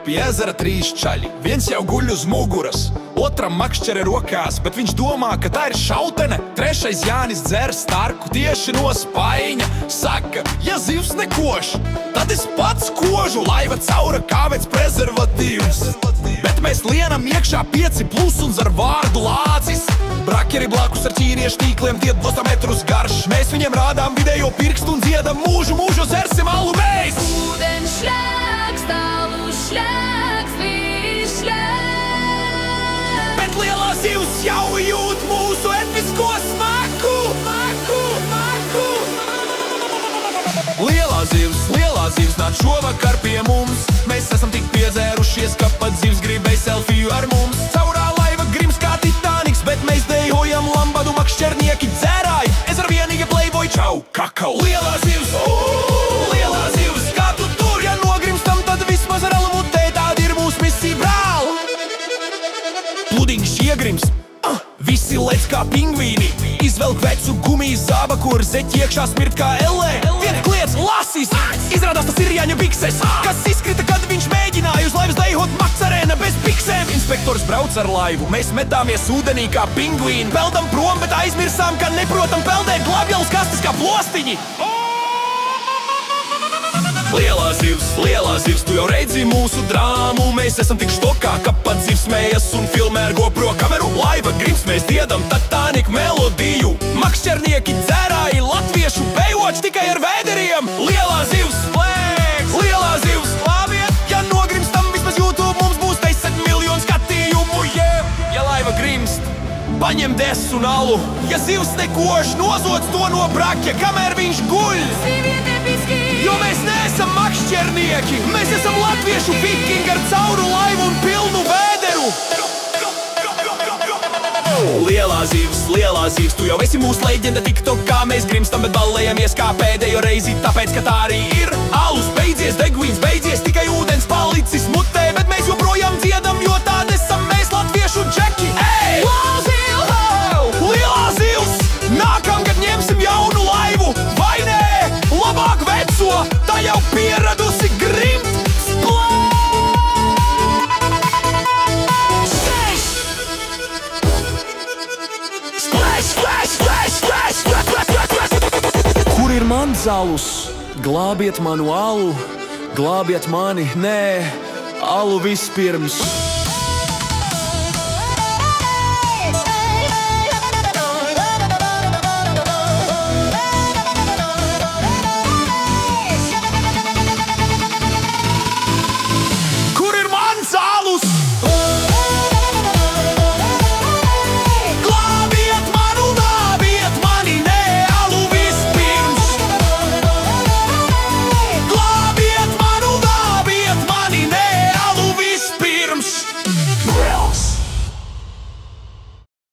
pie ezera 3 čaļi. Viens jau guļ uz muguras, otram makšķere rokās, bet viņš domā, ka tā ir šautene. Trešais Jānis dzer starku tieši no spaiņa. Saka, ja zivs nekoš, tad es pats kožu. Laiva caura kā vēc prezervatīvs, bet mēs lienam iekšā 5+ un ar vārdu lācis. Brakeri blakus ar ķīniešu tīkliem tiet 2 metrus garš. Mēs viņiem rādām vidējo pirkstu un dziedam mūžu, mūžu zersim alu mēs. Ūdens šļāks, tālu šļāks, viss šļāks. Bet lielā zivs jau jūt mūsu etnisko smaku. Lielā zivs nāc šovakar pie mums. Mēs esam tik piedzērušies, ka pat zivs gribēja selfiju ar mums. Caurā laiva grims kā Titaniks, bet mēs dejojam lambadu makšķernieki dzērāji. Es ar vienīgi playboy čau, kakau. Lielā zivs, kā tu tur, ja nogrimstam, tad vismaz ar alavu te, tāda ir mūsu misija, brāl. Pludiņš iegrims, visi lec kā pingvīni. Izvelk vecu gumijas zābaku ar zeķi iekšā smirt kā ellē. Viena kliedz lasīs, izrādās tas ir Jāņa bikses, kas izkrita, kad viņš mēģināja uz laivas dejot maksarēna bez biksēm. Inspektors brauc ar laivu, mēs metāmies ūdenī kā pingvīni. Peldam prom, bet aizmirsām, ka neprotam peldēt glābjals kastes kā plostiņi. Lielā zivs, tu jau redzi mūsu drāmu. Mēs esam tik štokā, ka pat zivs smējas un filmē ar GoPro kameru. Laiva grims, mēs dziedam Titanic melodiju. Makšķernieki dzērāji, latviešu bejoči tikai ar vēderiem. Lielā zivs slēgs, lielā zivs glābiet. Ja nogrimstam, vismaz YouTube mums būs 10 miljonu skatījumu. Ja laiva grimst, paņem desu un alu. Ja zivs nekoš, nozoc to no brakja, kamēr viņš guļ. Jo mēs neesam makšķernieki, mēs esam latviešu vikingi ar cauru laivu un pilnu vēderu. Lielā zivs, tu jau esi mūsu leģenda TikTokā. Mēs grimstam, bet ballējamies kā pēdējo reizi, tāpēc, ka tā arī ir. Alus beidzies, degvīns beidzies, tikai ūdens palicis mutē, bet mēs joprojām dziedam, jo tādi esam mēs latviešu džeki. Ej! Lielā zivs, nākamgad ņemsim jaunu laivu, vai nē? Labāk veco, tā jau pieradusi grimt. Kur ir mans alus? Glābiet manu alu, glābiet mani, nē, alu vispirms.